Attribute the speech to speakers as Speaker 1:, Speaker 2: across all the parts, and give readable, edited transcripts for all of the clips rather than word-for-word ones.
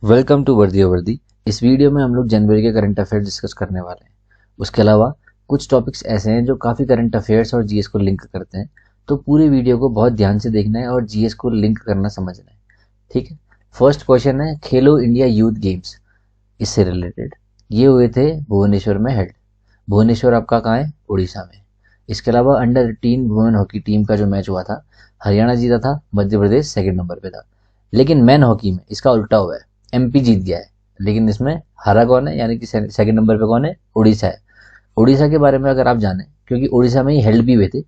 Speaker 1: Welcome to वर्दी वर्दी। इस वीडियो में हम लोग जनवरी के करंट अफेयर्स डिस्कस करने वाले हैं। उसके अलावा कुछ टॉपिक्स ऐसे हैं जो काफ़ी करंट अफेयर्स और जीएस को लिंक करते हैं, तो पूरी वीडियो को बहुत ध्यान से देखना है और जीएस को लिंक करना समझना है। ठीक है। फर्स्ट क्वेश्चन है खेलो इंडिया यूथ गेम्स, इससे रिलेटेड ये हुए थे भुवनेश्वर में हेल्ड। भुवनेश्वर आपका कहाँ है? उड़ीसा में। इसके अलावा अंडर 18 वुमेन हॉकी टीम का जो मैच हुआ था, हरियाणा जीता था, मध्य प्रदेश सेकंड नंबर पे था। लेकिन मैन हॉकी में इसका उल्टा हुआ है, एमपी जीत गया है। लेकिन इसमें हरा कौन है, यानी कि सेकंड नंबर पे कौन है? उड़ीसा है। उड़ीसा के बारे में अगर आप जाने, क्योंकि उड़ीसा में ही हेल्ड भी हुए थे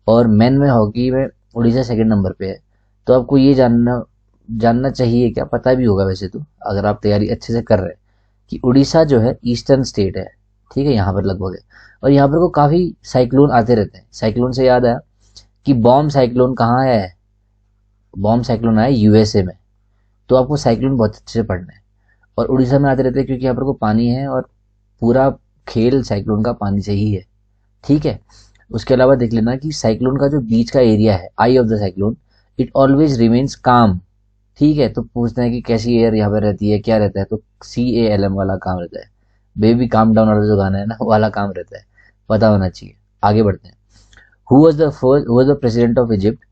Speaker 1: और मैन में हॉकी में उड़ीसा सेकंड नंबर पे है, तो आपको ये जानना जानना चाहिए, क्या पता भी होगा वैसे तो, अगर आप तैयारी अच्छे से कर रहे हैं, कि उड़ीसा जो है ईस्टर्न स्टेट है। ठीक है, यहाँ पर लगभग है और यहाँ पर को काफ़ी साइक्लोन आते रहते हैं। साइक्लोन से याद आया कि बॉम्ब साइक्लोन कहाँ आया है? बॉम्ब साइक्लोन आया यूएसए में। तो आपको साइक्लोन बहुत अच्छे से पढ़ना है। और उड़ीसा में आते रहते हैं क्योंकि यहाँ पर को पानी है और पूरा खेल साइक्लोन का पानी से ही है। ठीक है। उसके अलावा देख लेना कि साइक्लोन का जो बीच का एरिया है, eye of the cyclone, it always remains calm. ठीक है। तो पूछते हैं कि कैसी एयर यहाँ पर रहती है, क्या रहता है, तो CALM वाला काम रहता है। बेबी काम डाउन वाला जो गाना है ना, वाला काम रहता है, पता होना चाहिए। आगे बढ़ते हैं। Who was the president of Egypt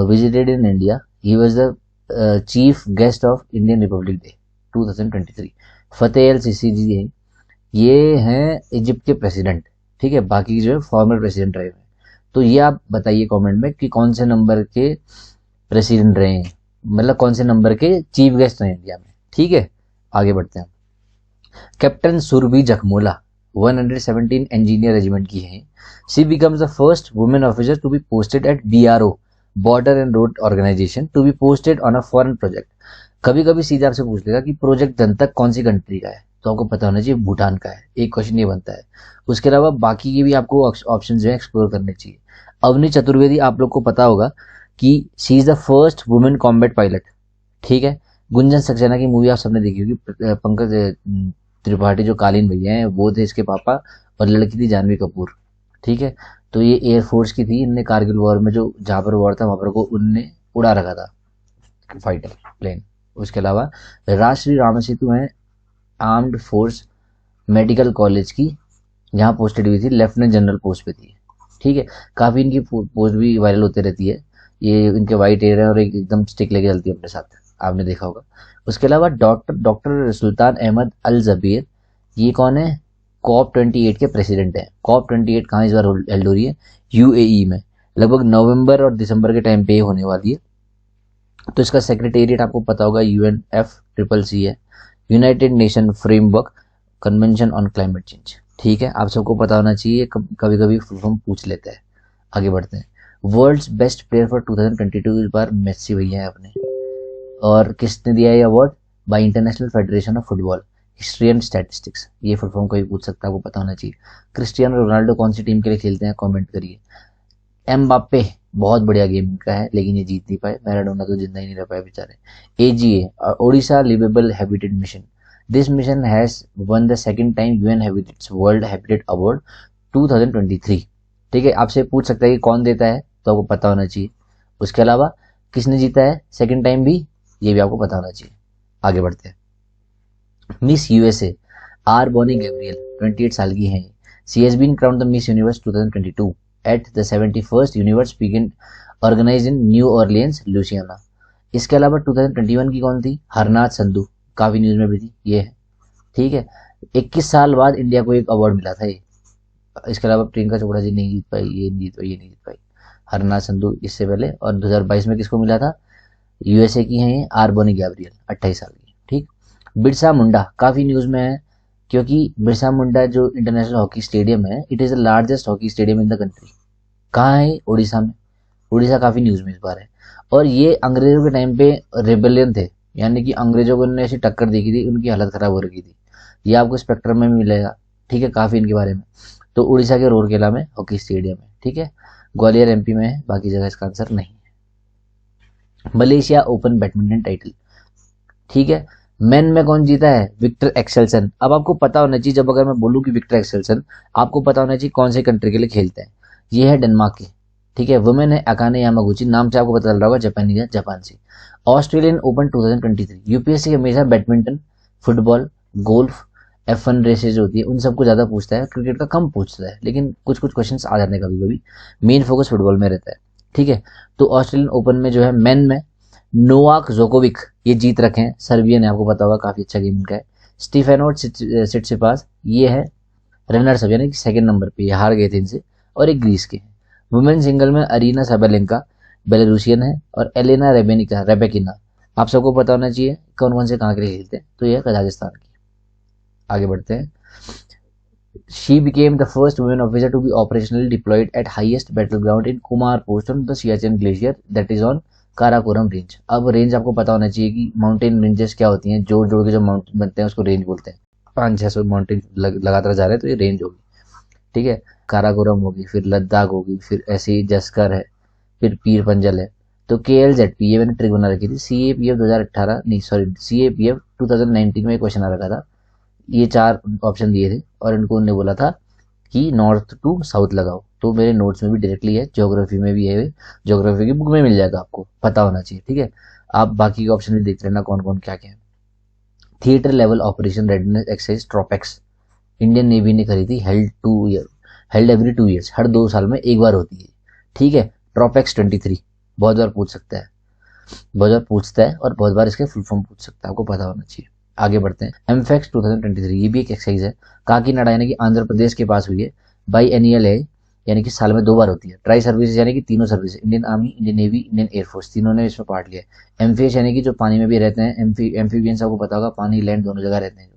Speaker 1: visited in India? He was the chief guest of Indian Republic Day 2023। Fateh L CC जी हैं, ये हैं इजिप्ट के प्रेसिडेंट। ठीक है, बाकी जो है फॉर्मर प्रेसिडेंट रहे हैं। तो ये आप बताइए कमेंट में कि कौन से नंबर के प्रेसिडेंट रहे हैं, मतलब कौन से नंबर के चीफ गेस्ट रहे हैं इंडिया में। ठीक है, आगे बढ़ते हैं। Captain Surabhi Jakhmola 117 engineer regiment की हैं। She becomes the first women officer to be posted at BRO, border and road organisation, to be posted on a foreign project. कभी कभी सीधे आपसे पूछ लेगा कि प्रोजेक्ट जनतक कौन सी कंट्री का है, तो आपको पता होना चाहिए भूटान का है। एक क्वेश्चन ये बनता है। उसके अलावा बाकी के भी आपको ऑप्शन जो है एक्सप्लोर करने चाहिए। अवनी चतुर्वेदी, आप लोग को पता होगा कि she is the first women combat pilot. ठीक है। गुंजन सक्सेना की मूवी आप सबने देखी होगी। पंकज त्रिपाठी जो कालीन भैया हैं वो थे इसके पापा, और लड़की थी जानवी कपूर। ठीक है। तो ये एयरफोर्स की थी, इनने कारगिल वॉर में जो जहाँ पर वॉर था वहाँ पर को उनने उड़ा रखा था फाइटर प्लेन। उसके अलावा राजश्री रामसेतु हैं आर्म्ड फोर्स मेडिकल कॉलेज की, जहाँ पोस्टेड हुई थी, लेफ्टिनेंट जनरल पोस्ट पे थी। ठीक है। काफ़ी इनकी पोस्ट भी वायरल होते रहती है। ये इनके वाइट एयर है और एकदम स्टिक लेके चलती है अपने साथ, आपने देखा होगा। उसके अलावा डॉक्टर डॉक्टर सुल्तान अहमद अल जबीर, ये कौन है? COP28 के प्रेसिडेंट हैं। COP28 कहाँ इस बार हेल्ड हो रही है? UAE में। लगभग नवंबर और दिसंबर के टाइम पे होने वाली है। तो इसका सेक्रेटेरिएट आपको पता होगा UNFCCC है, United nation framework convention on climate change. ठीक है, आप सबको पता होना चाहिए, कभी कभी फुल फॉर्म पूछ लेते हैं। आगे बढ़ते हैं। वर्ल्ड्स बेस्ट प्लेयर फॉर 2022 इस बार मेस्सी भैया है अपने। और किसने दिया ये award? Bye international federation of football history and statistics. ये फुल फॉर्म कोई पूछ सकता है, आपको पता होना चाहिए। क्रिस्टियानो रोनाल्डो कौन सी टीम के लिए खेलते हैं, कमेंट करिए। एमबाप्पे, बहुत बढ़िया गेम इनका है, लेकिन ये जीत नहीं पाए। मैराडोना तो जिंदा ही नहीं रह पाए बेचारे। AGA Odisha liveable habitat mission, this mission has won the second time UN habitat's world habitat award 2023। ठीक है, आपसे पूछ सकता है कि कौन देता है, तो आपको पता होना चाहिए। उसके अलावा किसने जीता है सेकंड टाइम भी, ये भी आपको पता होना चाहिए। आगे बढ़ते हैं। Miss USA R Bonney Gabriel 28 साल की हैं। She has been crowned the Miss Universe 2022 at the 71st universe weekend organise in New Orleans Louisiana. इसके अलावा 2021 की कौन थी? हरनाथ संधू, काफी न्यूज में भी थी, ये है। ठीक है। 21 साल बाद इंडिया को एक अवार्ड मिला था ये। इसके अलावा प्रियंका चोपड़ा जी नहीं जीत पाई, ये नहीं जीत पाई, ये नहीं जीत पाई। हरनाथ संधू इससे पहले। और 2022 में किसको मिला था? यूएसए की हैं ये, आर बॉनी गैब्रियल 28 साल की। ठीक। बिरसा मुंडा काफी न्यूज में है, क्योंकि बिरसा मुंडा जो इंटरनेशनल हॉकी स्टेडियम है, it is the largest hockey stadium in the country. कहाँ है? उड़ीसा में। उड़ीसा काफी न्यूज में इस बार है। और ये अंग्रेजों के टाइम पे रेबेलियन थे, यानी कि अंग्रेजों को उन्होंने ऐसी टक्कर दी थी, उनकी हालत खराब हो रखी थी। ये आपको स्पेक्ट्रम में मिलेगा। ठीक है, काफी इनके बारे में। तो उड़ीसा के रूरकेला में हॉकी स्टेडियम है। ठीक है। ग्वालियर MP में है, बाकी जगह इसका आंसर नहीं है। Malaysia open badminton title. ठीक है। मेन में कौन जीता है? Viktor Axelsen. अब आपको पता होना चाहिए, जब अगर मैं बोलूं कि विक्टर एक्सेल्सन, आपको पता होना चाहिए कौन से कंट्री के लिए खेलते हैं। ये है डेनमार्क के। ठीक है। वुमेन है अकाने यामागुची, नाम से आपको पता चल रहा होगा जापानी है, जापान से। ऑस्ट्रेलियन ओपन 2023, यूपीएससी हमेशा badminton, football, golf, F1 races होती है उन सबको ज़्यादा पूछता है, क्रिकेट का कम पूछता है, लेकिन कुछ कुछ क्वेश्चन आ जाते हैं कभी कभी। मेन फोकस फुटबॉल में रहता है, ठीक है। तो ऑस्ट्रेलियन ओपन में जो है मेन में नोवाक जोकोविक ये जीत रखे हैं, सर्बियन है, आपको पता होगा काफ़ी अच्छा गेम इनका है। स्टीफेनोस सिटसिपास ये है रनर्स अप, यानी कि सेकंड नंबर पे, ये हार गए थे इनसे, और एक ग्रीस के हैं। वुमेन सिंगल में अरीना साबालेंका बेलारूसियन है, और एलेना रेबेकिना आप सबको पता होना चाहिए कौन कौन से कहाँ के लिए खेलते हैं, तो ये है कजाकिस्तान की। आगे बढ़ते हैं। She became the first women officer to be operationally deployed at highest battleground in Kumar Post on the Siachen Glacier that is on Karakoram range. अब रेंज आपको पता होना चाहिए कि माउंटेन रेंजेस क्या होती हैं, जोड़ जोड़ के जो माउंटेन बनते हैं उसको रेंज बोलते हैं। 500-600 माउंटेन लगातार जा रहे हैं तो ये रेंज होगी, ठीक है। काराकोरम होगी, फिर लद्दाख होगी, फिर ऐसे ही जस्कर है, फिर पीर पंजल है। तो KLZP ये मैंने ट्रिक बना रखी थी, CAPF 2018 नहीं सॉरी CAPF 2019 में क्वेश्चन आ रखा था। ये 4 ऑप्शन दिए थे और इनको उन्होंने बोला था कि नॉर्थ टू साउथ लगाओ, तो मेरे नोट्स में भी डायरेक्टली है, ज्योग्राफी में भी है, ज्योग्राफी की बुक में मिल जाएगा, आपको पता होना चाहिए, ठीक है। आप बाकी के ऑप्शन भी देख लेना कौन कौन क्या क्या है। Theatre level operation readiness exercise TROPEX Indian navy ने करी थी, हेल्ड एवरी 2 ईयर्स, हर 2 साल में एक बार होती है, ठीक है। ट्रॉपेक्स 23 बहुत बार पूछ सकता है, बहुत बार पूछता है, और बहुत बार इसके फुल फॉर्म पूछ सकता है, आपको पता होना चाहिए। आगे बढ़ते हैं। एमफेक्स 2023 ये भी एक एक्सरसाइज है, काकीनाडा यानी कि आंध्र प्रदेश के पास हुई है। बाई एनियल है, यानी कि साल में 2 बार होती है। ट्राई सर्विसेज यानी कि तीनों service, Indian army, Indian navy, Indian air force, तीनों ने इसमें पार्ट लिया है। एमफीएस यानी कि जो पानी में भी रहते हैं, एम्फीबियंस आपको पता होगा, पानी लैंड दोनों जगह रहते हैं,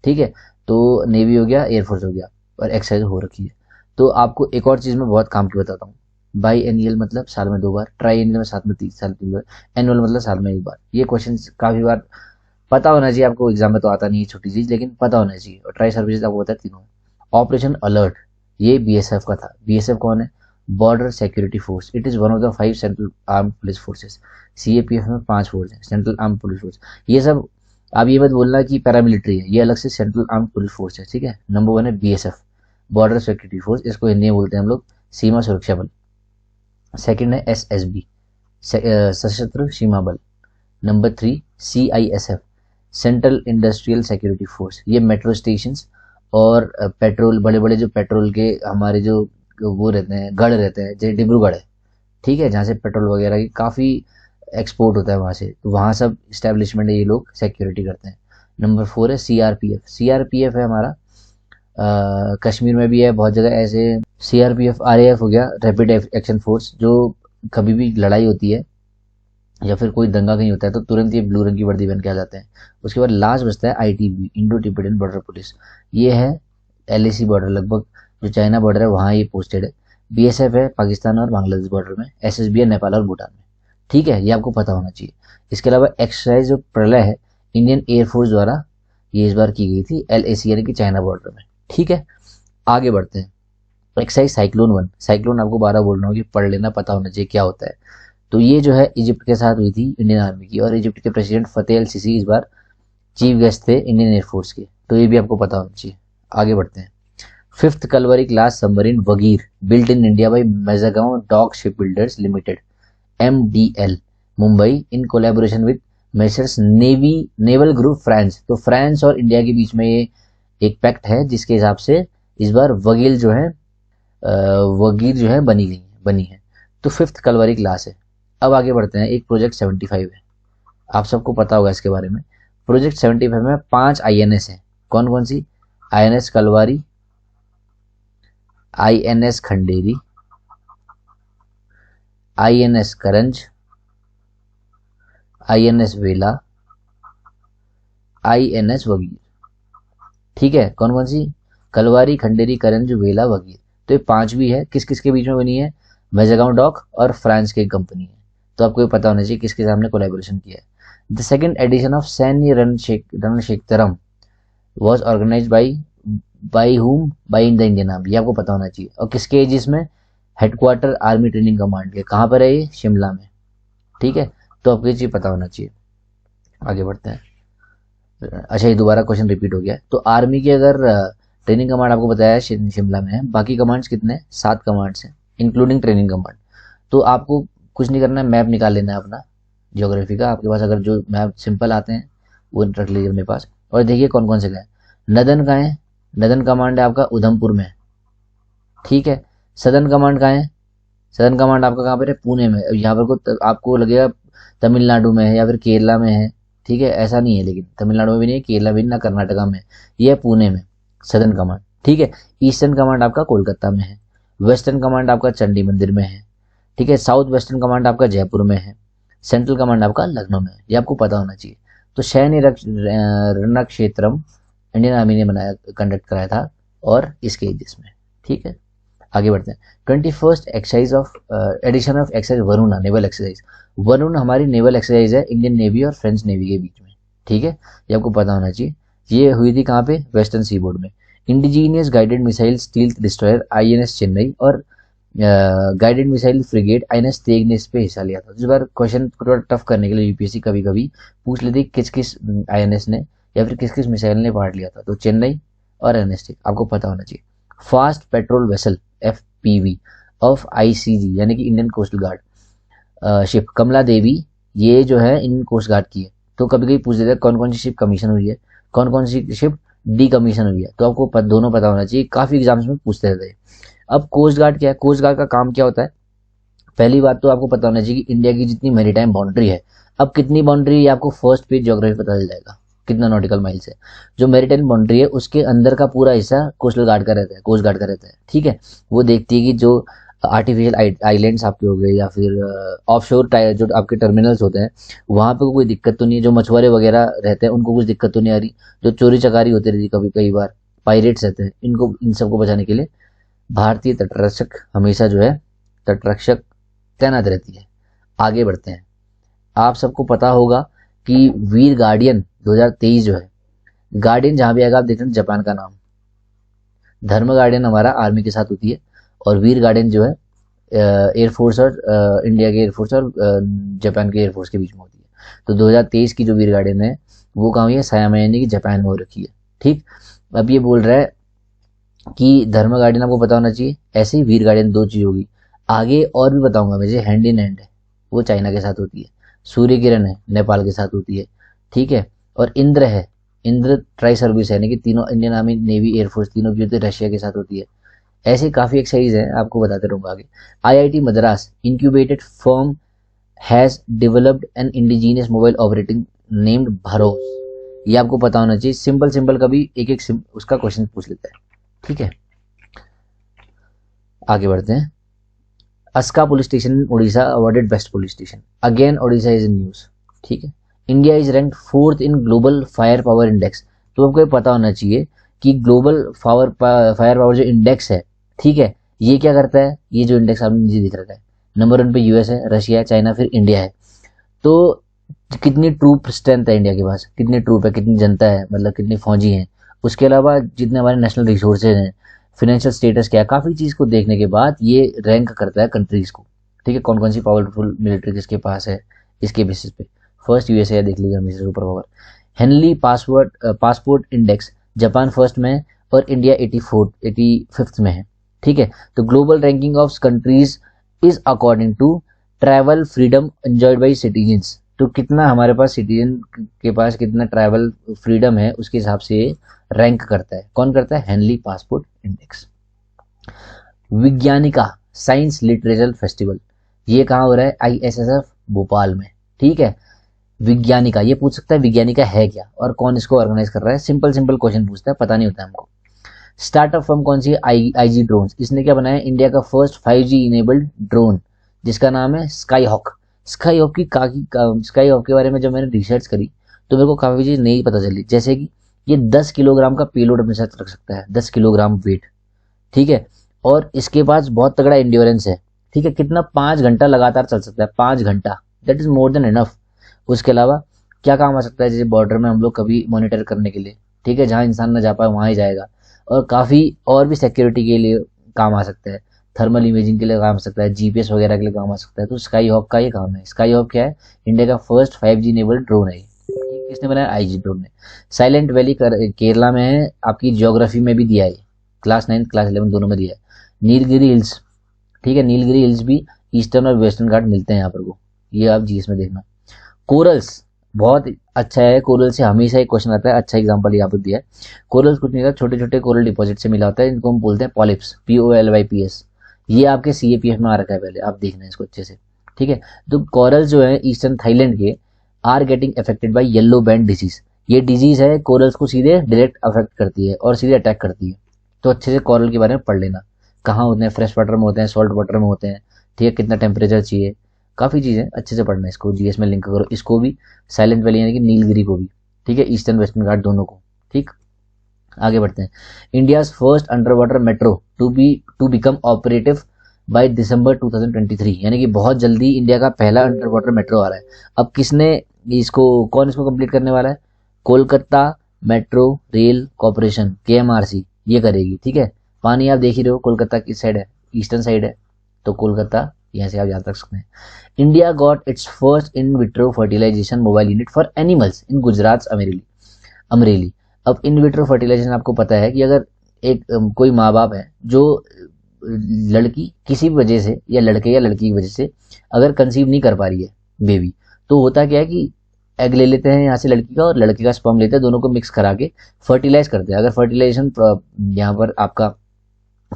Speaker 1: ठीक है। तो नेवी हो गया, एयरफोर्स हो गया, और एक्सरसाइज हो रखी है। तो आपको एक और चीज़ में बहुत काम की बताता हूँ। बाई एनियल मतलब साल में 2 बार, ट्राई एनियल में साल में 3 बार, एनुअल मतलब साल में 1 बार। ये क्वेश्चन काफ़ी बार पता होना चाहिए आपको, एग्जाम में तो आता नहीं है छोटी चीज़, लेकिन पता होना चाहिए। और ट्राई सर्विसेज आपको पता है तीनों। ऑपरेशन अलर्ट ये BSF का था। BSF कौन है? Border security force. It is one of the 5 central arm police forces. CAPF में 5 फोर्स हैं, सेंट्रल आर्म पुलिस फोर्स। ये सब आप ये मत बोलना कि पैरामिलिट्री है, ये अलग से सेंट्रल आर्म पुलिस फोर्स है, ठीक है। नंबर 1 है BSF बॉर्डर सिक्योरिटी फोर्स, इसको हिंदी में बोलते हैं हम लोग सीमा सुरक्षा बल। सेकेंड है SSB सशस्त्र सीमा बल। Number 3 CISF central industrial security force, ये मेट्रो स्टेशंस और पेट्रोल, बड़े बड़े जो पेट्रोल के हमारे जो वो रहते हैं, गढ़ रहते हैं, जैसे डिब्रूगढ़ है, ठीक है, जहाँ से पेट्रोल वगैरह की काफ़ी एक्सपोर्ट होता है वहाँ से, तो वहाँ सब इस्टेब्लिशमेंट है, ये लोग सिक्योरिटी करते हैं। नंबर 4 है CRPF है हमारा, कश्मीर में भी है, बहुत जगह ऐसे। CRPF RAF हो गया, रैपिड एक्शन फोर्स, जो कभी भी लड़ाई होती है या फिर कोई दंगा कहीं होता है तो तुरंत ये ब्लू रंग की वर्दी पहन के आ जाते हैं। उसके बाद लास्ट बचता है ITB Indo Tibetan border police, ये है LAC बॉर्डर, लगभग जो चाइना बॉर्डर है वहाँ ये पोस्टेड है। BSF है पाकिस्तान और बांग्लादेश बॉर्डर में। SSB है नेपाल और भूटान में, ठीक है, ये आपको पता होना चाहिए। इसके अलावा एक्सरसाइज जो प्रलय है इंडियन एयरफोर्स द्वारा ये इस बार की गई थी LAC यानी कि चाइना बॉर्डर में, ठीक है। आगे बढ़ते हैं। एक्सरसाइज साइक्लोन 1, साइक्लोन आपको 12 बोल रहा हूँ कि पढ़ लेना, पता होना चाहिए क्या होता है। तो ये जो है इजिप्ट के साथ हुई थी इंडियन आर्मी की, और इजिप्ट के प्रेसिडेंट फतेह अल सीसी इस बार चीफ गेस्ट थे इंडियन एयरफोर्स के, तो ये भी आपको पता होना चाहिए। आगे बढ़ते हैं। 5th Kalvari class submarine Vagir built in India by Mazagon dock ship builders limited MDL Mumbai in collaboration with messrs naval group France. तो फ्रांस और इंडिया के बीच में ये एक पैक्ट है जिसके हिसाब से इस बार वगीर जो है बनी है। तो 5th कलवरी क्लास है। अब आगे बढ़ते हैं। एक प्रोजेक्ट 75 है, आप सबको पता होगा इसके बारे में। प्रोजेक्ट 75 में 5 INS हैं। कौन कौन सी? INS Kalwari, INS Khanderi, INS करंज, INS वेला, INS वगीर, ठीक है। कौन कौन सी? कलवारी, खंडेरी, करंज, वेला, वगीर। तो ये 5 भी है। किस किस के बीच में बनी है? मेजागांव डॉक और फ्रांस की कंपनी है, तो आपको ये पता होना चाहिए किसके सामने कोलैबोरेशन किया है। The second edition of Sainya Ranakshetram was organise by हुम बाई द इंडियन आर्मी, ये आपको पता होना चाहिए। और किसके? जिसमें हेडक्वार्टर आर्मी ट्रेनिंग कमांड के, कहाँ पर है ये? शिमला में, ठीक है। तो आपको ये चीज़ पता होना चाहिए। आगे बढ़ते हैं। अच्छा, ये दोबारा क्वेश्चन रिपीट हो गया। तो आर्मी की अगर ट्रेनिंग कमांड आपको बताया शिमला में है, बाकी कमांड्स कितने? 7 कमांड्स हैं इंक्लूडिंग ट्रेनिंग कमांड। तो आपको कुछ नहीं करना है, मैप निकाल लेना है अपना ज्योग्राफी का। आपके पास अगर जो मैप सिंपल आते हैं वो रख लीजिए अपने पास, और देखिए कौन कौन से गए। नदन कहाँ है? नदन कमांड है आपका उधमपुर में, ठीक है। सदर्न कमांड कहाँ है? सदर्न कमांड आपका कहाँ पर है? पुणे में। यहाँ पर आपको लगेगा तमिलनाडु में है या फिर केरला में है, ठीक है, ऐसा नहीं है, लेकिन तमिलनाडु में भी नहीं है, केरला में भी नहीं, ना कर्नाटका में, ये है पुणे में सदर्न कमांड, ठीक है। ईस्टर्न कमांड आपका कोलकाता में है। वेस्टर्न कमांड आपका चंडी मंदिर में है, ठीक है। साउथ वेस्टर्न कमांड आपका जयपुर में है। सेंट्रल कमांड आपका लखनऊ में है। ये आपको पता होना चाहिए। तो सैन्य रण क्षेत्रम इंडियन आर्मी ने बनाया, कंडक्ट कराया था, और इसके एजेस में, ठीक है। आगे बढ़ते हैं। 21st exercise of edition of exercise Varuna, naval exercise. Varun हमारी नेवल एक्सरसाइज है इंडियन नेवी और फ्रेंच नेवी के बीच में, ठीक है। ये आपको पता होना चाहिए। ये हुई थी कहाँ पे? वेस्टर्न सी बोर्ड में। Indigenous guided missile stealth destroyer INS Chennai और guided missile frigate INS Teg ने इस पे हिस्सा लिया था। इस बार क्वेश्चन थोड़ा टफ करने के लिए यूपीएससी कभी कभी पूछ लेती किस किस आईएनएस ने या फिर किस किस मिसाइल ने पार्ट लिया था, तो चेन्नई और एनएस तेग आपको पता होना चाहिए। Fast patrol vessel FPV of ICG यानी कि इंडियन कोस्टल गार्ड शिप कमला देवी, ये जो है इंडियन कोस्ट गार्ड की है। तो कभी कभी पूछ देते हैं कौन कौन सी शिप कमीशन हुई है, कौन कौन सी शिप डी कमीशन हुई है, तो आपको दोनों पता होना चाहिए, काफी एग्जाम्स में पूछते रहते हैं। अब कोस्ट गार्ड क्या है? कोस्ट गार्ड का काम क्या होता है? पहली बात तो आपको पता होना चाहिए कि इंडिया की जितनी मैरीटाइम बाउंड्री है, अब कितनी बाउंड्री है आपको फर्स्ट पेज ज्योग्राफी पता चल जाएगा, कितना नॉटिकल माइल्स है। जो मैरीटाइम बाउंड्री है उसके अंदर का पूरा हिस्सा कोस्टल गार्ड का रहता है, कोस्ट गार्ड का रहता है, ठीक है। वो देखती है कि जो आर्टिफिशियल आइलैंड्स आपके हो गए या फिर ऑफशोर जो आपके टर्मिनल्स होते हैं वहाँ पे कोई दिक्कत तो नहीं है, जो मछुआरे वगैरह रहते हैं उनको कुछ दिक्कत तो नहीं आ रही, जो चोरी चकारी होती रहती कभी कई बार पायरेट्स रहते हैं, इनको इन सबको बचाने के लिए भारतीय तटरक्षक हमेशा जो है तटरक्षक तैनात रहती है। आगे बढ़ते हैं। आप सबको पता होगा कि वीर गार्डियन 2023 जो है, गार्डियन जहां भी आएगा आप देख रहे हैं जापान का नाम, धर्म गार्डियन हमारा आर्मी के साथ होती है, और वीर गार्डियन जो है एयरफोर्स और इंडिया के एयरफोर्स और जापान के एयरफोर्स के बीच में होती है। तो 2023 की जो वीर गार्डियन है वो कहाँ हुई है? सायामा यानी कि जापान में हो रखी है, ठीक। अब ये बोल रहा है कि धर्म गार्डियन आपको पता होना चाहिए, ऐसे ही वीर गार्डियन दो चीज होगी। आगे और भी बताऊंगा मैं, जैसे हैंड इन हैंड है वो चाइना के साथ होती है, सूर्य किरण है नेपाल के साथ होती है, ठीक है। और इंद्र है, इंद्र ट्राई सर्विस है, यानी कि तीनों इंडियन आर्मी नेवी एयरफोर्स तीनों की होती है, रशिया के साथ होती है। ऐसे काफी एक्सरसाइज है, आपको बताते रहूंगा आगे। IIT Madras incubated firm has developed N indigenous mobile operating named भरोस। ये आपको पता होना चाहिए। सिंपल सिंपल कभी एक एक उसका क्वेश्चन पूछ लेता है, ठीक है। आगे बढ़ते हैं। Aska police station Odisha awarded best police station, again Odisha is in news, ठीक है। India is ranked 4th in global fire power index. तो आपको पता होना चाहिए कि ग्लोबल फायर पावर जो इंडेक्स है, ठीक है, ये क्या करता है? ये जो इंडेक्स आपने नीचे दिख रहा है, नंबर 1 पे यूएस है, रशिया है, चाइना, फिर इंडिया है। तो कितनी ट्रूप स्ट्रेंथ है इंडिया के पास, कितनी ट्रूप है, कितनी जनता है, मतलब कितनी फौजी हैं, उसके अलावा जितने हमारे नेशनल रिसोर्सेज हैं, फाइनेंशियल स्टेटस क्या है, काफी चीज को देखने के बाद ये रैंक करता है कंट्रीज को, ठीक है, कौन कौन सी पावरफुल मिलिट्री किसके पास है, इसके बेसिस पे। फर्स्ट यूएसए देख लीजिए हमेशा super power. Henley passport index Japan first में है और इंडिया 85th में है, ठीक है। तो global ranking of countries is according to travel freedom enjoyed by citizens. तो कितना हमारे पास सिटीजन के पास कितना ट्रैवल फ्रीडम है उसके हिसाब से रैंक करता है। कौन करता है? Henley passport index. Vigyanika science literature festival, ये कहाँ हो रहा है? आईएसएसएफ भोपाल में, ठीक है। विज्ञानिका, ये पूछ सकता है विज्ञानिका है क्या और कौन इसको ऑर्गेनाइज कर रहा है। सिंपल सिंपल क्वेश्चन पूछता है, पता नहीं होता है हमको। स्टार्टअप फर्म कौन सी है? IG drones. इसने क्या बनाया? इंडिया का फर्स्ट 5G इनेबल्ड ड्रोन जिसका नाम है Sky Hawk. Sky Hawk Sky Hawk के बारे में जब मैंने रिसर्च करी तो मेरे को काफी चीज नहीं पता चली, जैसे कि ये 10 किलोग्राम का पेलोड अपने साथ रख सकता है, 10 किलोग्राम वेट, ठीक है। और इसके पास बहुत तगड़ा इंड्योरेंस है, ठीक है। कितना? 5 घंटा लगातार चल सकता है, 5 घंटा, that is more than enough. उसके अलावा क्या काम आ सकता है? जैसे बॉर्डर में हम लोग कभी मॉनिटर करने के लिए, ठीक है, जहां इंसान ना जा पाए वहां ही जाएगा। और काफी और भी सिक्योरिटी के लिए काम आ सकता है, थर्मल इमेजिंग के लिए काम आ सकता है, जीपीएस वगैरह के लिए काम आ सकता है। तो स्काई हॉक का ये काम है। स्काई हॉक क्या है? इंडिया का फर्स्ट 5G इनेबल्ड ड्रोन है। किसने बनाया? आईजी ड्रोन ने। साइलेंट वैली केरला में है, आपकी ज्योग्राफी में भी दिया है, क्लास 9 क्लास 11 दोनों में दिया है। नीलगिरी हिल्स, ठीक है, नीलगिरी हिल्स भी ईस्टर्न और वेस्टर्न घाट मिलते हैं यहाँ पर को, ये आप जीएस में देखना। कोरल्स बहुत अच्छा है, कोरल से हमेशा एक क्वेश्चन आता है, अच्छा एग्जांपल यहाँ पर दिया है। कोरल्स कुछ नहीं था, छोटे छोटे कोरल डिपॉजिट से मिला होता है, इनको हम बोलते हैं पॉलिप्स, POLYPS। ये आपके CAPF में आ रखा है, पहले आप देखना है इसको अच्छे से, ठीक है। तो कोरल्स जो है ईस्टर्न थाईलैंड के are getting affected by yellow band disease. ये डिजीज है कोरल्स को सीधे डायरेक्ट अफेक्ट करती है और सीधे अटैक करती है। तो अच्छे से कोरल के बारे में पढ़ लेना, कहाँ होते हैं, फ्रेश वाटर में होते हैं, सॉल्ट वाटर में होते हैं, ठीक है, कितना टेम्परेचर चाहिए, काफ़ी चीज़ें अच्छे से पढ़ना है इसको, जीएस में लिंक करो इसको भी, साइलेंट वैली यानी कि नीलगिरी को भी, ठीक है, ईस्टर्न वेस्टर्न घाट दोनों को, ठीक। आगे बढ़ते हैं। India's first underwater metro to become operative by December 2023, यानी कि बहुत जल्दी इंडिया का पहला अंडर वाटर मेट्रो आ रहा है। अब कौन इसको कंप्लीट करने वाला है? Kolkata metro rail corporation, KMRC ये करेगी, ठीक है। पानी आप देख ही रहे हो, कोलकाता किस साइड है, ईस्टर्न साइड है, तो कोलकाता यहाँ से आप याद रख सकते हैं। India got its first in vitro fertilisation mobile unit for animals in Gujarat Amreli. अब इन विट्रो फर्टिलाइजेशन आपको पता है कि अगर एक कोई माँ बाप है जो लड़की किसी भी वजह से या लड़के या लड़की की वजह से अगर कंसीव नहीं कर पा रही है बेबी, तो होता क्या है कि एग ले लेते हैं यहाँ से लड़की का और लड़के का स्पर्म लेते हैं, दोनों को मिक्स करा के फर्टिलाइज करते हैं। अगर फर्टिलाइजेशन यहाँ पर आपका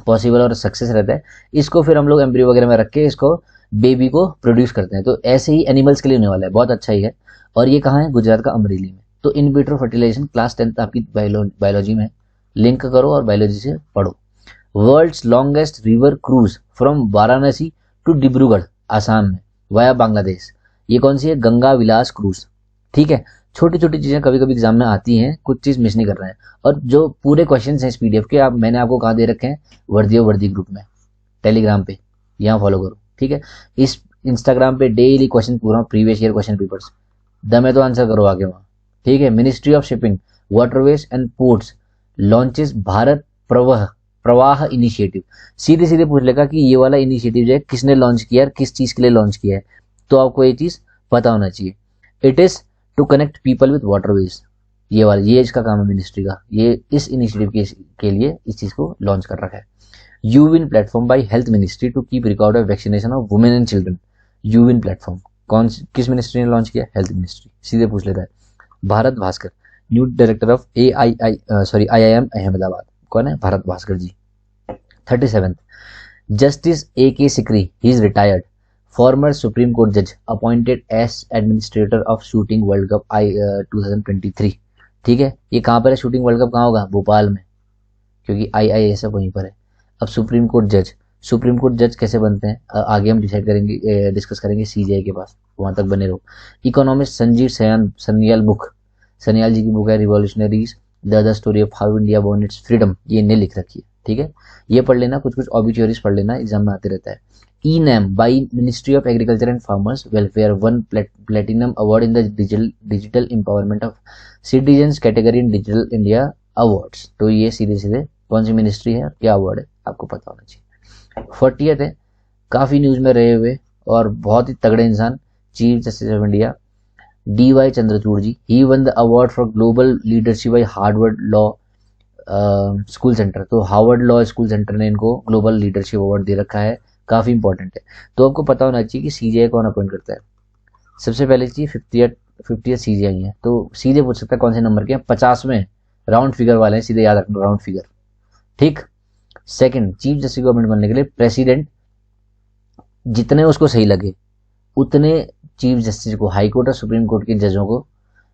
Speaker 1: पॉसिबल और सक्सेस रहता है, इसको फिर हम लोग एम्ब्रियो वगैरह में रख के इसको बेबी को प्रोड्यूस करते हैं। तो ऐसे ही एनिमल्स के लिए होने वाला है, बहुत अच्छा ही है। और ये कहाँ है? गुजरात का अमरेली में। तो इन विट्रो फर्टिलाइजेशन क्लास 10th आपकी बायोलॉजी में, लिंक करो और बायोलॉजी से पढ़ो। World's longest river cruise from Varanasi to Dibrugarh Assam में वाया बांग्लादेश, ये कौन सी है? गंगा विलास क्रूज, ठीक है। छोटी छोटी चीजें कभी कभी एग्जाम में आती हैं, कुछ चीज मिस नहीं कर रहे हैं। और जो पूरे क्वेश्चन हैं इस PDF के, मैंने आपको कहाँ दे रखे हैं? वर्दी ग्रुप में, टेलीग्राम पे, यहाँ फॉलो करो, ठीक है। इस इंस्टाग्राम पे डेली क्वेश्चन पूरा प्रीवियस ईयर क्वेश्चन पेपर्स दमे तो आंसर करो आगे वहाँ, ठीक है। Ministry of shipping waterways and ports launches Bharat प्रवाह इनिशिएटिव। सीधे सीधे पूछ लेगा कि ये वाला इनिशिएटिव जो है किसने लॉन्च किया है, किस चीज के लिए लॉन्च किया है, तो आपको ये चीज पता होना चाहिए। It is to connect people with waterways, ये इसका काम है मिनिस्ट्री का, ये इस इनिशिएटिव के लिए इस चीज को लॉन्च कर रखा है। यूविन platform by health ministry to keep record of vaccination of women and children. यूविन प्लेटफॉर्म किस मिनिस्ट्री ने लॉन्च किया? Health ministry. सीधे पूछ लेता है। Bharat Bhaskar new director of IIM Ahmedabad, कौन है? Bharat Bhaskar ji. 37th justice AK Sikri, he is retired, former supreme court जज appointed as administrator of shooting world cup 2023, ठीक है। ये कहाँ पर है? शूटिंग वर्ल्ड कप कहाँ होगा? भोपाल में, क्योंकि IIS वहीं पर है। अब सुप्रीम कोर्ट जज कैसे बनते हैं आगे हम डिस्कस करेंगे CJI के पास, वहां तक बने रहो। इकोनॉमिस्ट संजीव सन्याल जी की बुक है revolutionaries the story of how India won it's freedom, ये इन्हें लिख रखी है, ठीक है। ये पढ़ लेना, कुछ ऑबिट्यूरीज पढ़ लेना, एग्जाम में आते रहता है। ENAM by ministry of agriculture and farmers welfare one platinum award in the digital empowerment of citizens category in digital India awards. तो ये सीधे कौन सी मिनिस्ट्री है, क्या अवार्ड है, आपको पता होना चाहिए। 40th है, काफी न्यूज में रहे हुए और बहुत ही तगड़े इंसान, chief justice of India DY Chandrachud ji. He won the award for global leadership by Harvard law school centre. तो हार्वर्ड लॉ स्कूल सेंटर ने इनको ग्लोबल लीडरशिप अवार्ड दे रखा है, काफी इंपॉर्टेंट है। तो आपको पता होना चाहिए कि CJI कौन अपॉइंट करता है। सबसे पहले चीज 50th CJI है, तो सीधे पूछ सकता है कौन से नंबर के हैं? 50वें, राउंड फिगर वाले हैं, सीधे याद रखना राउंड फिगर, ठीक। सेकंड, चीफ जस्टिस गवर्नमेंट बनने के लिए प्रेसिडेंट जितने उसको सही लगे उतने चीफ जस्टिस को, हाई कोर्ट और सुप्रीम कोर्ट के जजों को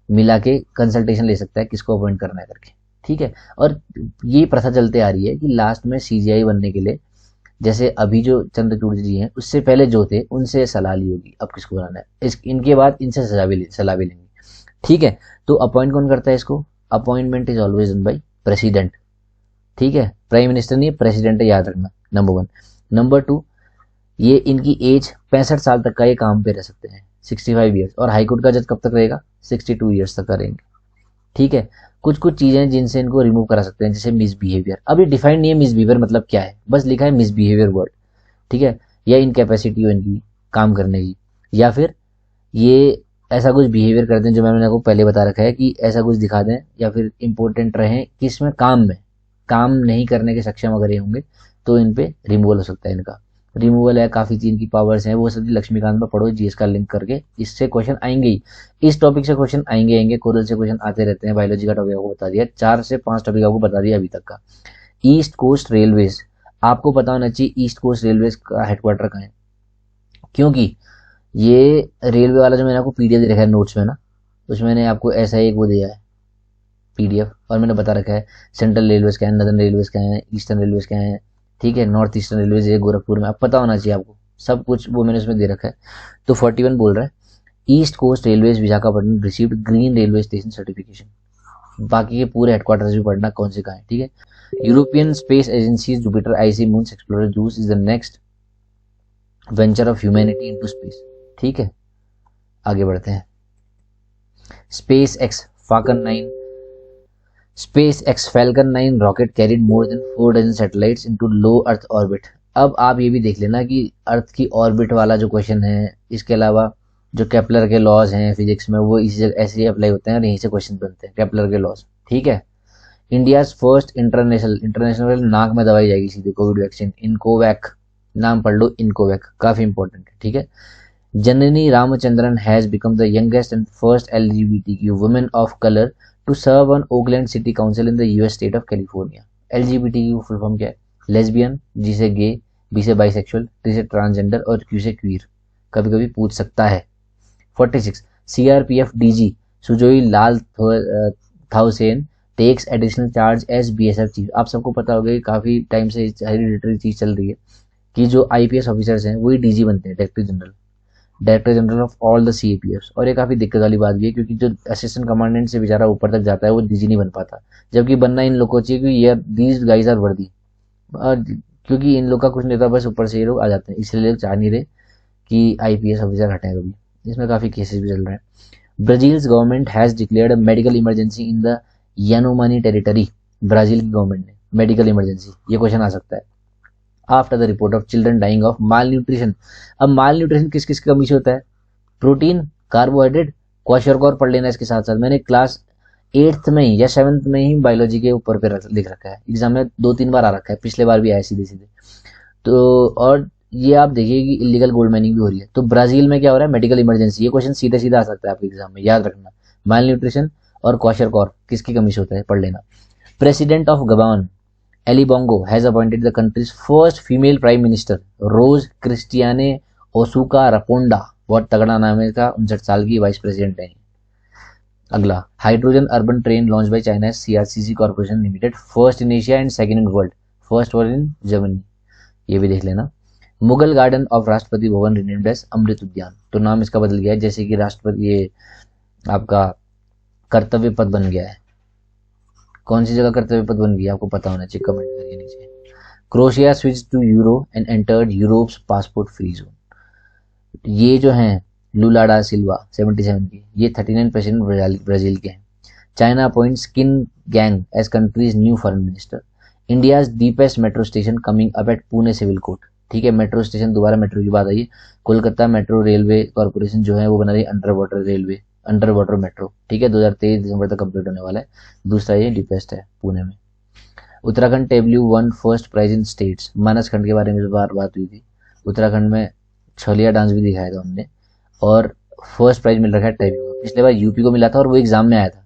Speaker 1: मिला के कंसल्टेशन ले सकता है किसको अपॉइंट करना है करके, ठीक है। और ये प्रथा चलते आ रही है कि लास्ट में CJI बनने के लिए, जैसे अभी जो चंद्रचूड़ जी हैं उससे पहले जो थे उनसे सलाह ली होगी अब किसको बनाना है, इनके बाद इनसे सलाह भी लेंगे, ठीक है। तो अपॉइंट कौन करता है इसको? Appointment is always done by president, ठीक है। प्राइम मिनिस्टर नहीं, प्रेसिडेंट है, याद रखना, नंबर 1। नंबर 2, ये इनकी एज 65 साल तक का ये काम पे रह सकते हैं, 65 ईयर्स। और हाईकोर्ट का जज कब तक रहेगा? 62 ईयर्स तक करेंगे, ठीक है। कुछ चीजें जिनसे इनको रिमूव करा सकते हैं, जैसे मिसबिहेवियर। अभी डिफाइन नहीं है मिसबिहेवियर मतलब क्या है, बस लिखा है मिसबिहेवियर वर्ड, ठीक है। या इनकैपेसिटी हो इनकी काम करने की, या फिर ये ऐसा कुछ बिहेवियर करते हैं जो मैंने आपको पहले बता रखा है कि ऐसा कुछ दिखा दें, या फिर इंपॉर्टेंट रहें कि इसमें काम नहीं करने के सक्षम अगर ये होंगे तो इन पे रिमूवल हो सकता है इनका। रिमूवल है, काफ़ी चीन की पावर्स हैं, वो सब लक्ष्मीकांत में पढ़ो जीएस का लिंक करके, इससे क्वेश्चन आएंगे ही। इस टॉपिक से क्वेश्चन आएंगे, कोरल से क्वेश्चन आते रहते हैं। बायोलॉजी का टॉपिक आपको बता दिया, 4 से 5 टॉपिक आपको बता दिया अभी तक का। ईस्ट कोस्ट रेलवेज, आपको पता होना चाहिए ईस्ट कोस्ट रेलवेज का हेडक्वार्टर कहाँ है, क्योंकि ये रेलवे वाला जो मैंने आपको पीडीएफ दे रखा है नोट्स में ना, उसमें मैंने आपको ऐसा एक वो दिया है पीडीएफ, और मैंने बता रखा है सेंट्रल रेलवेज क्या है, नदर्न रेलवेज क्या है, ईस्टर्न रेलवेज क्या है, ठीक है, नॉर्थ ईस्टर्न रेलवेज है गोरखपुर में, अब पता होना चाहिए आपको सब कुछ, वो मैंने उसमें दे रखा है। तो 41 बोल रहा है east coast railways Visakhapatnam received green railway station certification. बाकी के पूरे हेडक्वार्टर्स भी पढ़ना कौन से कहाँ है, ठीक है। European space agency Jupiter icy moons explorer juice is the next venture of humanity into space, ठीक है। आगे बढ़ते हैं। SpaceX Falcon 9 SpaceX Falcon 9 rocket carried more than 4 dozen satellites into low earth orbit. अब आप ये भी देख लेना कि अर्थ की ऑर्बिट वाला जो क्वेश्चन है, इसके अलावा जो केपलर के लॉज हैं फिजिक्स में, वो इसी जगह ऐसे ही अप्लाई होते हैं और यहीं से क्वेश्चन बनते हैं, केपलर के लॉज, ठीक है। इंडियाज फर्स्ट इंटरनेशनल नाक में दवाई जाएगी सीधे कोविड वैक्सीन, इनकोवैक, नाम पढ़ लो इनकोवैक, काफी इंपॉर्टेंट है, ठीक है। Janani Ramachandran has become the youngest and first LGBTQ women of colour to serve on Oakland city council in the US state of California. LGBTQ full form क्या है? लेस्बियन, जी से गे, बी से बाइसेक्सुअल, टी से transgender और Q से queer, कभी कभी पूछ सकता है। 46 CRPF DG Sujoy Lal Thaosen takes additional charge as BSF chief. आप सबको पता होगा कि काफी टाइम से हेरिडिटरी चीज चल रही है कि जो IPS ऑफिसर्स हैं वही DG बनते हैं, director general of all the CAPFs। और ये काफी दिक्कत वाली बात भी है, क्योंकि जो असिस्टेंट कमांडेंट से बेचारा ऊपर तक जाता है वो DG नहीं बन पाता, जबकि बनना इन लोगों को चाहिए, क्योंकि यार दीज गाइज आर वर्दी, क्योंकि इन लोग का कुछ नहीं होता, बस ऊपर से ये लोग आ जाते हैं, इसलिए लोग चाह नहीं रहे कि IPS ऑफिसर हटाए कभी। इसमें काफी केसेस भी चल रहे हैं। Brazil's government has declared a medical emergency in the Yanomami territory. Brazil की गवर्नमेंट ने मेडिकल इमरजेंसी, ये क्वेश्चन आ सकता है। After the report of children dying of malnutrition. अब माल न्यूट्रिशन किस किस की कमी से होता है? प्रोटीन, कार्बोहाइड्रेट, क्वाशरकॉर पढ़ लेना इसके साथ साथ। मैंने क्लास 8th में ही या 7th में ही बायोलॉजी के ऊपर पे लिख रखा है, एग्जाम में 2-3 बार आ रखा है, पिछले बार भी आया सीधे सीधे। तो और ये आप देखिए कि इलीगल गोल्ड माइनिंग भी हो रही है। तो ब्राजील में क्या हो रहा है? Medical emergency. ये क्वेश्चन सीधे सीधा आ सकता है आपके एग्जाम में, याद रखना। माल न्यूट्रिशन और क्वाशरकॉर किसकी कमी से होता है, पढ़ लेना। President of Gabon Ali Bongo has appointed the country's first female prime minister Rose Christiane Ossouka Raponda. बहुत तगड़ा नाम है इसका, 59 साल की वाइस प्रेसिडेंट है। अगला, hydrogen urban train launch by China CRCC corporation limited, first in Asia and second in world, first were in Germany, ये भी देख लेना। Mughal garden of Rashtrapati Bhavan renamed as अमृत उद्यान, तो नाम इसका बदल गया है, जैसे कि राष्ट्रपति ये आपका कर्तव्य पथ बन गया है। कौन सी जगह कर्तव्य पथ बन गई आपको पता होना चाहिए, कमेंट करिए नीचे। Croatia switch to euro and entered Europe's passport free zone. ये जो हैं लूला डा सिल्वा 77 की, ये 39 प्रेसिडेंट ब्राजील के हैं। China appoint Qin Gang as country's new foreign minister. India's deepest metro station coming up at Pune civil court, ठीक है। मेट्रो स्टेशन, दोबारा मेट्रो की बात आई। कोलकाता मेट्रो रेलवे कॉर्पोरेशन जो है वो बना रही है अंडर वाटर मेट्रो, ठीक है। 2023 दिसंबर तक कंप्लीट होने वाला है। दूसरा ये डीपेस्ट है पुणे में। Uttarakhand tableau won first prize in states. Manas Khand के बारे में बात हुई थी, उत्तराखंड में छलिया डांस भी दिखाया था उनने, और फर्स्ट प्राइज मिल रखा है टेबल्यू। पिछले बार यूपी को मिला था और वो एग्जाम में आया था,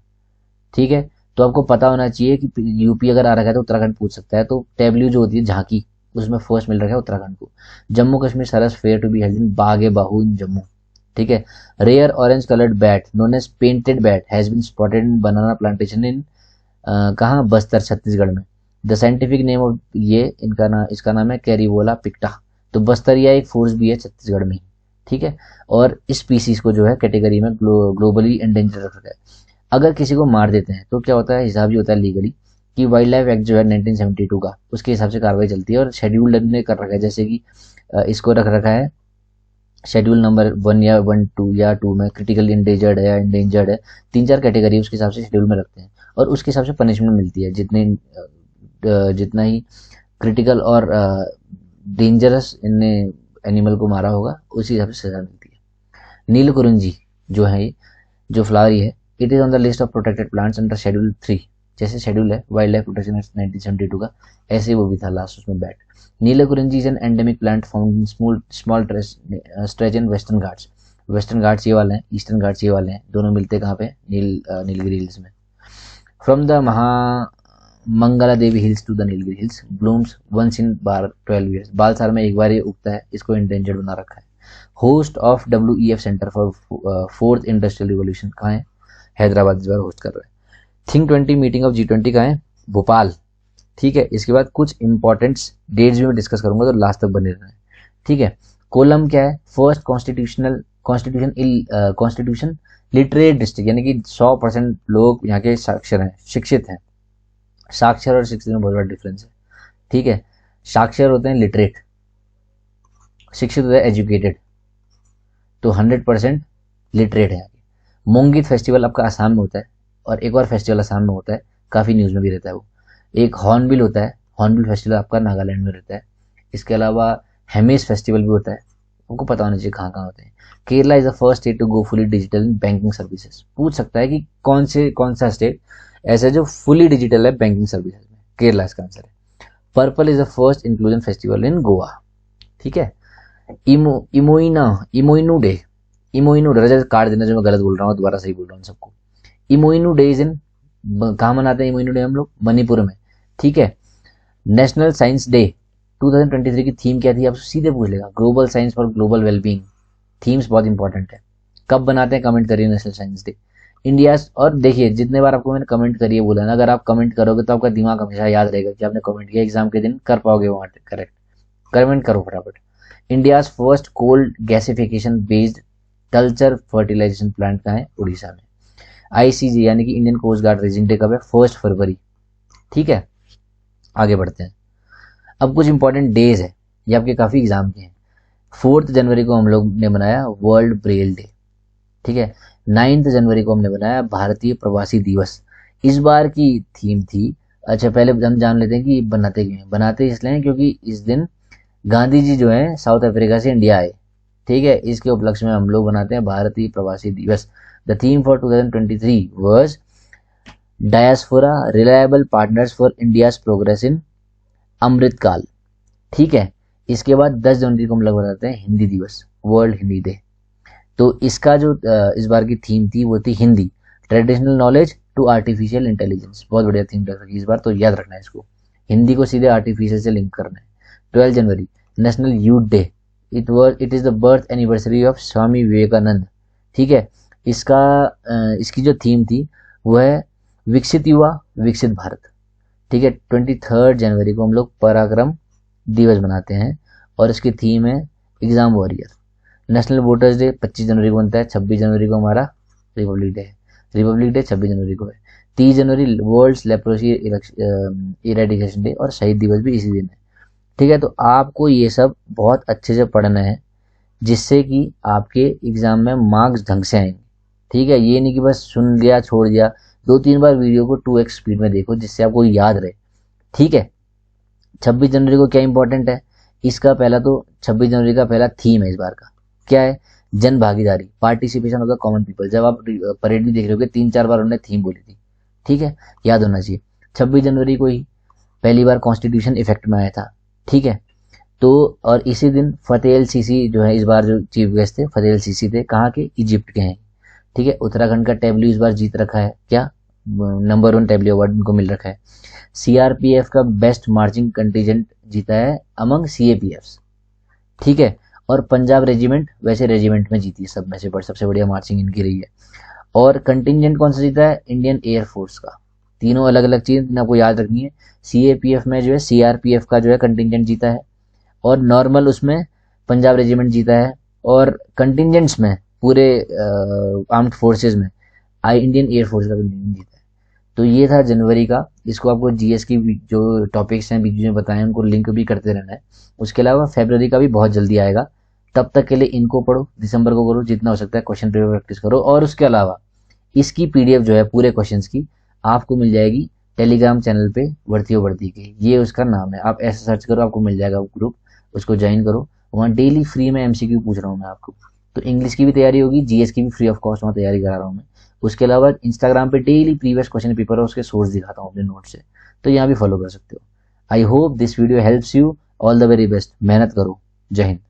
Speaker 1: ठीक है। तो आपको पता होना चाहिए कि यूपी अगर आ रखा है तो उत्तराखंड पूछ सकता है। तो टेबल्यू जो होती है झांकी, उसमें फर्स्ट मिल रखा है उत्तराखंड को। Jammu Kashmir Saras fair to be held in Bagh e Bahu in Jammu, ठीक है। Rare orange coloured bat known as painted bat has been spotted in banana plantation in कहाँ? बस्तर, छत्तीसगढ़ में। द साइंटिफिक नेम ऑफ इसका नाम है कैरीवोला पिक्टा। तो बस्तरिया एक फोर्स भी है छत्तीसगढ़ में, ठीक है। और इस स्पीसीज को जो है कैटेगरी में ग्लोबली एंडेंजर रखा है। अगर किसी को मार देते हैं तो क्या होता है? हिसाब ये होता है लीगली कि वाइल्ड लाइफ एक्ट जो है 1972 का, उसके हिसाब से कार्रवाई चलती है। और शेड्यूल ने कर रखा है, जैसे कि इसको रख रखा है शेड्यूल नंबर 1 या 1 या 2 में क्रिटिकल इंडेंजर्ड है या इंडेंजर्ड है, 3-4 कैटेगरी उसके हिसाब से शेड्यूल में रखते हैं। और उसके हिसाब से पनिशमेंट मिलती है, जितना ही क्रिटिकल और डेंजरस इनने एनिमल को मारा होगा उसी हिसाब से सजा मिलती है। नीलकुरिंजी जो है, जो फ्लावर है, it is on the list of protected plants under schedule 3 जैसे शेड्यूल है वाइल्ड लाइफ प्रोटेक्शन एक्ट 1972 का, ऐसे वो भी था लास्ट उसमें bat. Neelakurinji is an endemic plant found in small stretch in western Ghats. Western Ghats ये वाले हैं, ईस्टर्न घाट्स ये वाले हैं, दोनों मिलते कहाँ पे, नीलगिरी हिल्स में। From the Mangala Devi hills to the Nilgiri hills, blooms once in 12 years, 12 साल में एक बार ये उगता है, इसको इंडेंजर्ड बना रखा है। Host of WEF centre for fourth industrial revolution, कहाँ है, हैदराबाद इस बार होस्ट कर रहा है। थिंक 20 मीटिंग ऑफ G20 कहाँ है, भोपाल। ठीक है, इसके बाद कुछ इंपॉर्टेंट डेट्स भी मैं डिस्कस करूंगा, तो लास्ट तक बने रहना है। ठीक है, कोलम क्या है, फर्स्ट कॉन्स्टिट्यूशन लिटरेट डिस्ट्रिक्ट, यानी कि 100% लोग यहाँ के साक्षर हैं, शिक्षित हैं। साक्षर और शिक्षित में बहुत बड़ा डिफरेंस है। ठीक है, साक्षर होते हैं लिटरेट, शिक्षित होते हैं एजुकेटेड, तो 100% लिटरेट है यहाँ के। मोंगीत फेस्टिवल आपका आसाम में होता है, और एक और फेस्टिवल आसाम में होता है, काफ़ी न्यूज़ में भी रहता है वो। एक हॉर्नबिल होता है, हॉर्नबिल फेस्टिवल आपका नागालैंड में रहता है। इसके अलावा हेमिस फेस्टिवल भी होता है, आपको पता होना चाहिए कहाँ कहाँ होते हैं। Kerala is the first state to go fully digital in banking services. पूछ सकता है कि कौन सा स्टेट ऐसा जो फुली डिजिटल है बैंकिंग सर्विसेज में, केरला इसका आंसर है। Purple is the first inclusion festival in Goa. ठीक है, इमोइनू डे, रजत काट देना जो मैं गलत बोल रहा हूँ, दोबारा सही बोल रहा हूँ सबको। इमोइनू डे इज इन, कहाँ मनाते हैं इमोइनू डे हम लोग, मणिपुर में। ठीक है, नेशनल साइंस डे 2023 की थीम क्या थी, आपसे सीधे पूछ लेगा, global science for global wellbeing. Themes बहुत इंपॉर्टेंट है, कब बनाते हैं कमेंट करिए, नेशनल साइंस डे। इंडिया, और देखिए जितने बार आपको मैंने कमेंट करिए बोला ना, अगर आप कमेंट करोगे तो आपका दिमाग हमेशा याद रहेगा कि आपने कमेंट किया, एग्जाम के दिन कर पाओगे वहाँ करेक्ट। कमेंट करो फटाफट। India's first coal gasification based Talcher fertilisation plant कहाँ है, उड़ीसा में। ICG यानी कि Indian coast guard raising day कब है, 1 फरवरी। ठीक है, आगे बढ़ते हैं। अब कुछ इंपॉर्टेंट डेज है, ये आपके काफ़ी एग्जाम के हैं। 4 जनवरी को हम लोग ने बनाया वर्ल्ड ब्रेल डे। ठीक है, 9 जनवरी को हमने बनाया भारतीय प्रवासी दिवस। इस बार की थीम थी, अच्छा पहले हम जान लेते हैं कि बनाते क्यों हैं। बनाते इसलिए हैं क्योंकि इस दिन गांधी जी जो हैं साउथ अफ्रीका से इंडिया आए। ठीक है, इसके उपलक्ष्य में हम लोग बनाते हैं Bharatiya Pravasi Divas. The theme for 2023 was diaspora reliable partners for India's progress in Amritkaal. ठीक है, इसके बाद 10 जनवरी को हम लोग बनाते हैं हिंदी दिवस, वर्ल्ड हिंदी डे। तो इसका जो इस बार की थीम थी वो थी Hindi, traditional knowledge to artificial intelligence. बहुत बढ़िया थीम रख रखी इस बार, तो याद रखना है इसको, हिंदी को सीधे आर्टिफिशियल से लिंक करना है। 12 January national youth day, it is the birth anniversary of Swami Vivekananda. ठीक है, इसकी जो थीम थी वो है विकसित युवा विकसित भारत। ठीक है, 23 जनवरी को हम लोग पराक्रम दिवस मनाते हैं, और इसकी थीम है exam warrior. National voters day 25 जनवरी को बनता है, 26 जनवरी को हमारा रिपब्लिक डे है। रिपब्लिक डे 26 जनवरी को है। 30 जनवरी वर्ल्ड लेप्रोसी इरेडिकेशन डे, और शहीद दिवस भी इसी दिन है। ठीक है, तो आपको ये सब बहुत अच्छे से पढ़ना है, जिससे कि आपके एग्जाम में मार्क्स ढंग से आएंगे। ठीक है, ये नहीं कि बस सुन लिया छोड़ दिया, 2-3 बार वीडियो को 2x स्पीड में देखो, जिससे आपको याद रहे। ठीक है, 26 जनवरी को क्या इंपॉर्टेंट है, इसका पहला तो 26 जनवरी का पहला थीम है इस बार का, क्या है, जन भागीदारी, participation of the common people. जब आप परेड भी देख रहे हो 3-4 बार उन्होंने थीम बोली थी। ठीक है, याद होना चाहिए। 26 जनवरी को ही पहली बार कॉन्स्टिट्यूशन इफेक्ट में आया था। ठीक है, तो और इसी दिन फतेह अल सीसी जो है इस बार जो चीफ गेस्ट थे, फतेह अल सीसी थे, कहाँ के, इजिप्ट के हैं। ठीक है, उत्तराखंड का टेबलू इस बार जीत रखा है, क्या नंबर 1 टेबलू अवार्ड उनको मिल रखा है। CRPF का बेस्ट मार्चिंग कंटीजेंट जीता है अमंग CAPFs। ठीक है, और पंजाब रेजिमेंट वैसे रेजिमेंट में जीती है सब में से, सबसे बढ़िया मार्चिंग इनकी रही है। और कंटिजेंट कौन सा जीता है, इंडियन एयरफोर्स का। तीनों अलग अलग चीज आपको याद रखनी है। CAPF में जो है CRPF का जो है कंटिजेंट जीता है, और नॉर्मल उसमें पंजाब रेजिमेंट जीता है, और कंटिजेंट्स में पूरे आर्म्ड फोर्सेज में इंडियन एयरफोर्स का कंटिजेंट जीता है। तो ये था जनवरी का। इसको आपको GS की जो टॉपिक्स हैं बीच में बताए उनको लिंक भी करते रहना है। उसके अलावा फरवरी का भी बहुत जल्दी आएगा, तब तक के लिए इनको पढ़ो, दिसंबर को करो, जितना हो सकता है क्वेश्चन पेपर प्रैक्टिस करो। और उसके अलावा इसकी PDF जो है पूरे क्वेश्चंस की आपको मिल जाएगी टेलीग्राम चैनल पे, वर्ती के, ये उसका नाम है। आप ऐसे सर्च करो, आपको मिल जाएगा ग्रुप, उसको ज्वाइन करो। वहाँ डेली फ्री में MCQ पूछ रहा हूँ मैं आपको, तो इंग्लिश की भी तैयारी होगी, जीएस की भी फ्री ऑफ कॉस्ट वहाँ तैयारी करा रहा हूँ मैं। उसके अलावा इंस्टाग्राम पे डेली प्रीवियस क्वेश्चन पेपर और उसके सोर्स दिखाता हूँ अपने नोट से, तो यहाँ भी फॉलो कर सकते हो। I hope this video helps you. All the very best, मेहनत करो। जय हिंद।